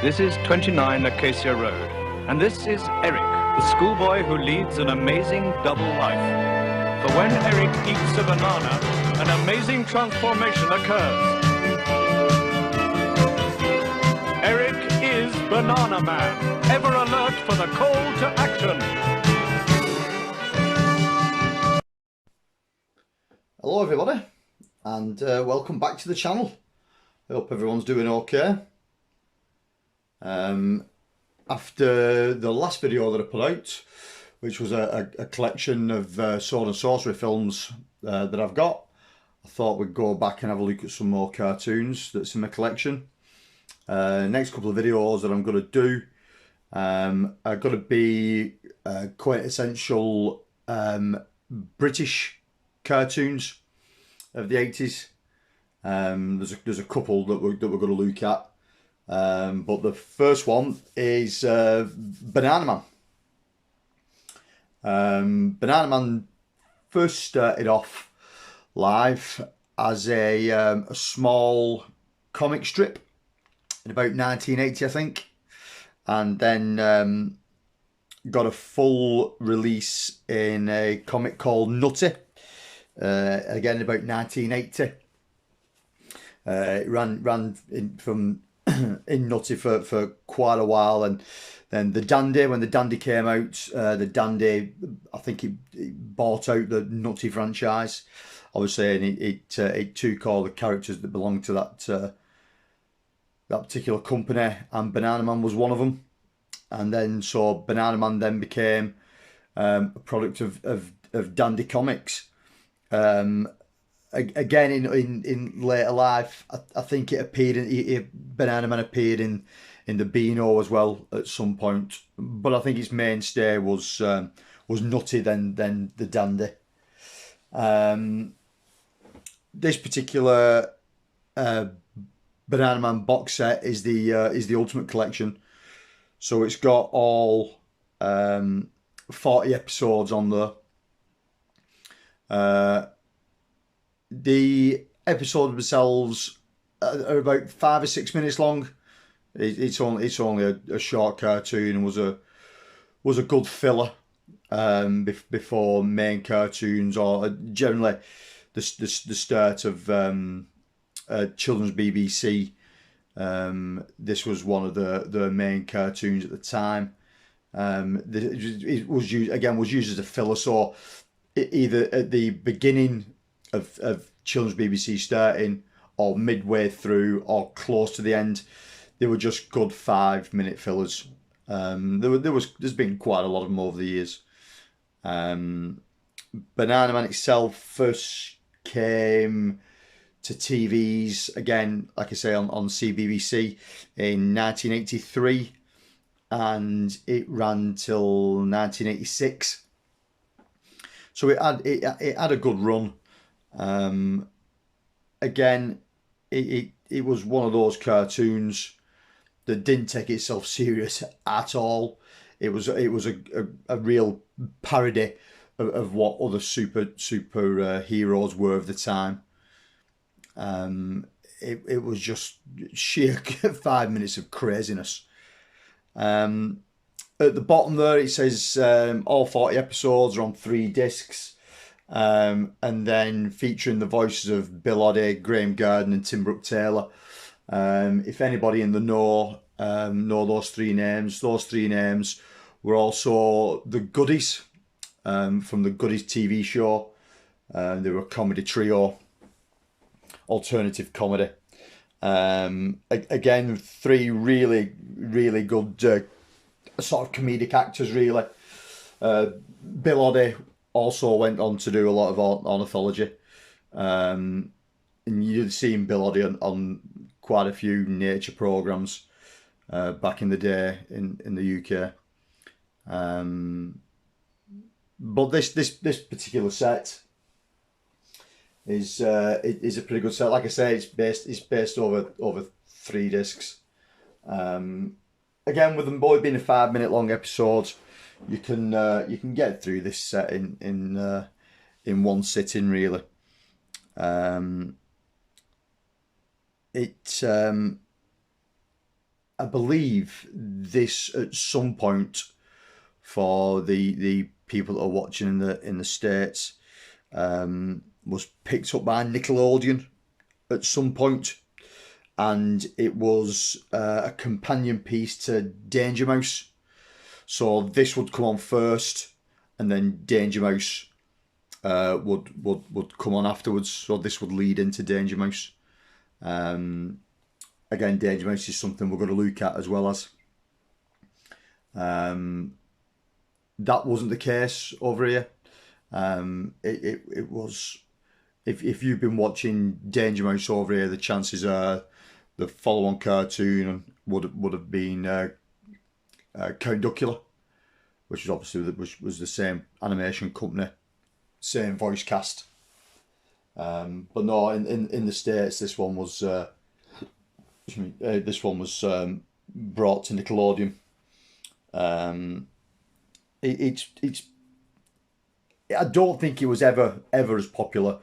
This is 29 Acacia Road, and this is Eric, the schoolboy who leads an amazing double life. For when Eric eats a banana, an amazing transformation occurs. Eric is Bananaman, ever alert for the call to action. Hello everybody, and welcome back to the channel. I hope everyone's doing okay. After the last video that I put out, which was a collection of sword and sorcery films that I've got, I thought we'd go back and have a look at some more cartoons that's in my collection. Next couple of videos that I'm going to do are going to be quintessential British cartoons of the 80s. There's a couple that we're going to look at. But the first one is Bananaman. Bananaman first started off live as a small comic strip in about 1980, I think, and then got a full release in a comic called Nutty, again about 1980. It ran in Nutty for quite a while, and then when the Dandy came out, the Dandy, I think it bought out the Nutty franchise, obviously, and it took all the characters that belonged to that particular company, and Bananaman was one of them. And then so Bananaman then became a product of Dandy Comics. Again, in later life, I think it appeared Bananaman appeared in the Beano as well at some point, but I think its mainstay was Nutty then the Dandy. This particular Bananaman box set is the Ultimate Collection, so it's got all 40 episodes on there. The episodes themselves are about 5 or 6 minutes long. It's only a short cartoon, and was a good filler before main cartoons, or generally the start of children's BBC. This was one of the main cartoons at the time. It was used as a filler, so either at the beginning of children's BBC starting, or midway through, or close to the end, they were just good 5-minute fillers. There's been quite a lot of them over the years. Bananaman itself first came to TVs, again, like I say, on CBBC in 1983, and it ran till 1986. So it had a good run. Again, it was one of those cartoons that didn't take itself serious at all. It was a real parody of what other superheroes were of the time. It was just sheer 5 minutes of craziness. At the bottom there it says all 40 episodes are on 3 discs. And then featuring the voices of Bill Oddie, Graham Garden and Tim Brooke Taylor. If anybody in the know those 3 names, those 3 names were also the Goodies, from the Goodies TV show. They were a comedy trio, alternative comedy. Again, 3 really, really good sort of comedic actors, really. Bill Oddie also went on to do a lot of ornithology, and you'd seen Bill Oddie on quite a few nature programs back in the day in the UK. But this particular set is a pretty good set. Like I say, it's based over 3 discs. Again, with them both being a 5-minute long episodes, you can get through this set in one sitting, really. It I believe this at some point for the people that are watching in the States was picked up by Nickelodeon at some point, and it was a companion piece to Danger Mouse. So this would come on first, and then Danger Mouse would come on afterwards. So this would lead into Danger Mouse. Again, Danger Mouse is something we're going to look at as well as. That wasn't the case over here. It was. If you've been watching Danger Mouse over here, the chances are the follow-on cartoon would have been Count Duckula, which is obviously was the same animation company, same voice cast. But no, in the States, this one was brought to Nickelodeon. It's I don't think it was ever as popular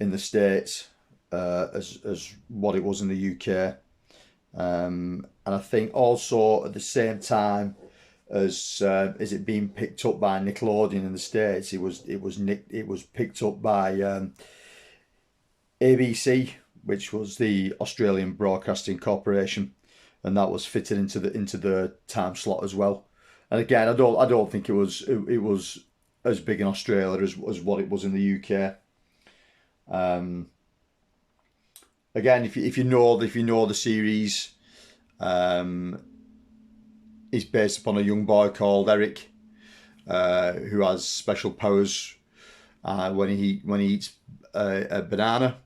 in the States as what it was in the UK. And I think also at the same time as it being picked up by Nickelodeon in the States, it was picked up by ABC, which was the Australian Broadcasting Corporation, and that was fitted into the time slot as well. And again, I don't think it was as big in Australia as what it was in the UK. Again, if you know the series, is based upon a young boy called Eric, who has special powers when he eats a banana,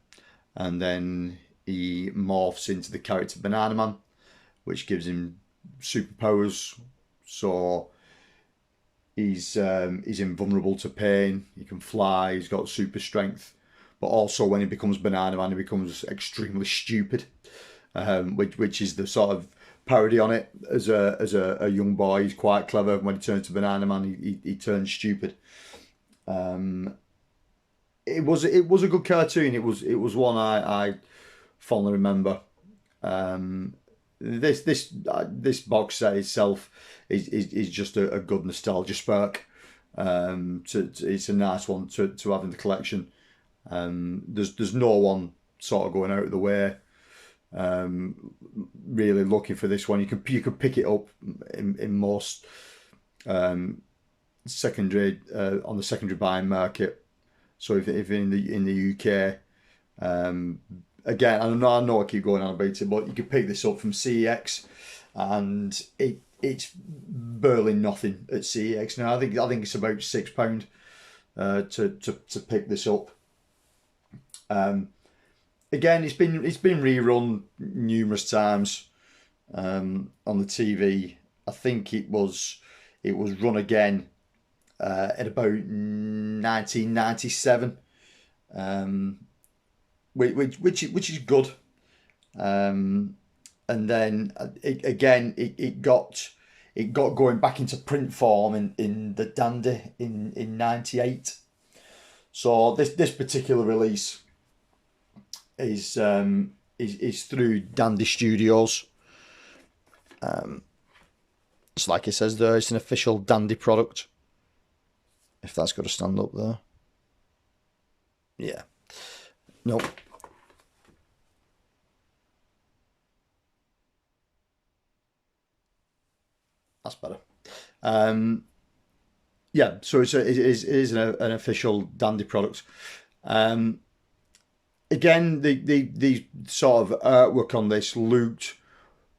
and then he morphs into the character Bananaman, which gives him superpowers. So he's invulnerable to pain. He can fly. He's got super strength. But also when he becomes Bananaman, he becomes extremely stupid, which is the sort of parody on it. As a young boy, he's quite clever. When he turns to Bananaman, he turns stupid. It was a good cartoon. It was one I fondly remember. This box set itself is just a good nostalgia spark. It's a nice one to have in the collection. There's no one sort of going out of the way really looking for this one. You can pick it up in most secondary on the secondary buying market. So if in the UK, again, I know I keep going on about it, but you can pick this up from CEX, and it's barely nothing at CEX now. I think it's about £6 to pick this up. Again, it's been rerun numerous times on the TV. I think it was run again at about 1997, which is good. And then it got going back into print form in the Dandy in '98. So this particular release is through Dandy Studios. It's like it says there, it's an official Dandy product. If that's got to stand up there. Yeah. Nope. That's better. Yeah, so it is an official Dandy product. Again, the sort of artwork on this looked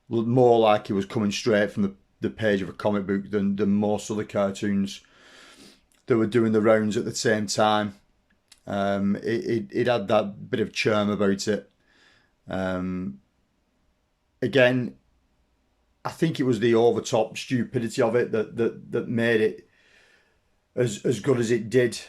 more like it was coming straight from the page of a comic book than most other cartoons that were doing the rounds at the same time. It had that bit of charm about it. Again, I think it was the over-top stupidity of it that made it as good as it did.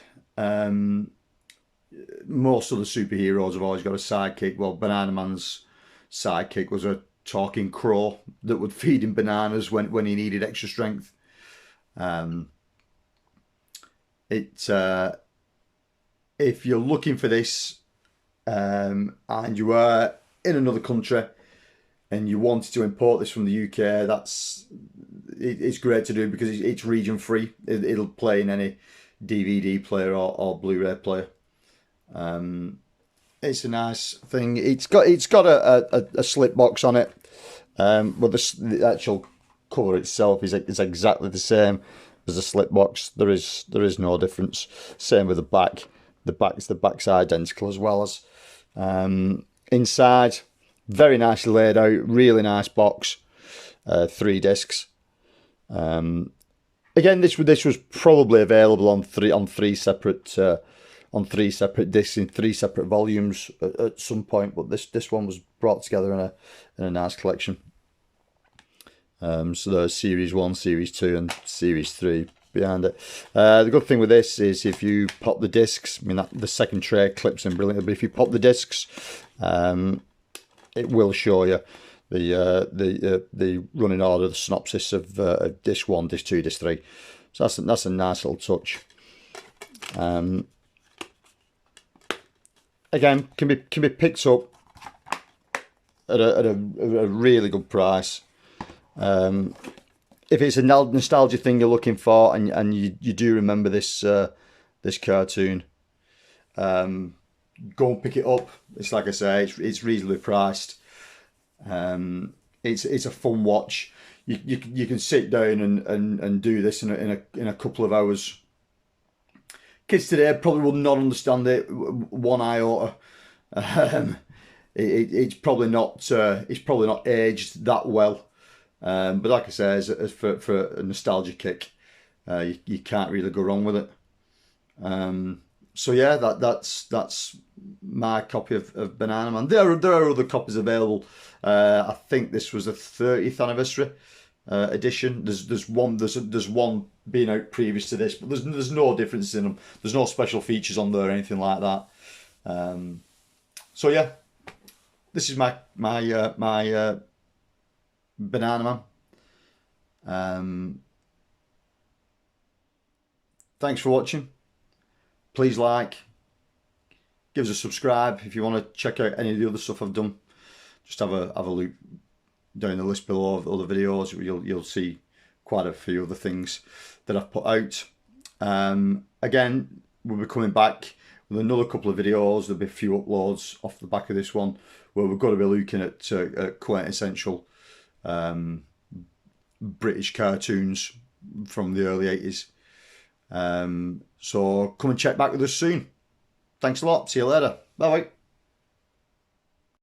Most of the superheroes have always got a sidekick. Well, Bananaman's sidekick was a talking crow that would feed him bananas when he needed extra strength. If you're looking for this and you are in another country, and you wanted to import this from the UK, it's great to do because it's region free. It'll play in any DVD player or Blu-ray player. It's a nice thing. It's got a slip box on it, but the actual cover itself is exactly the same as the slip box. There is no difference. Same with the back. The back's identical as well as inside. Very nicely laid out. Really nice box. 3 discs. Again, this was probably available on three separate discs in 3 separate volumes at some point, but this one was brought together in a nice collection. So there's Series 1, Series 2 and Series 3 behind it. The good thing with this is if you pop the discs, I mean the second tray clips in brilliantly, but if you pop the discs, it will show you the running order, the synopsis of disc 1, disc 2, disc 3. So that's a nice little touch. Again, can be picked up at a really good price. If it's a nostalgia thing you're looking for, and you do remember this cartoon, go and pick it up. It's like I say, it's reasonably priced. It's a fun watch. You can sit down and do this in a couple of hours. Kids today probably will not understand it one iota. It's probably not aged that well. But like I say, as for a nostalgia kick, you can't really go wrong with it. So yeah, that's my copy of Bananaman. There are other copies available. I think this was the 30th anniversary edition. There's one being out previous to this, but there's no difference in them. There's no special features on there or anything like that. So yeah, this is my Bananaman. Thanks for watching. Please like, give us a subscribe if you want to check out any of the other stuff I've done. Just have a look down the list below of other videos. You'll see quite a few other things that I've put out. Again, we'll be coming back with another couple of videos. There'll be a few uploads off the back of this one where we're going to be looking at quintessential British cartoons from the early 80s. So come and check back with us soon. Thanks a lot. See you later. Bye bye.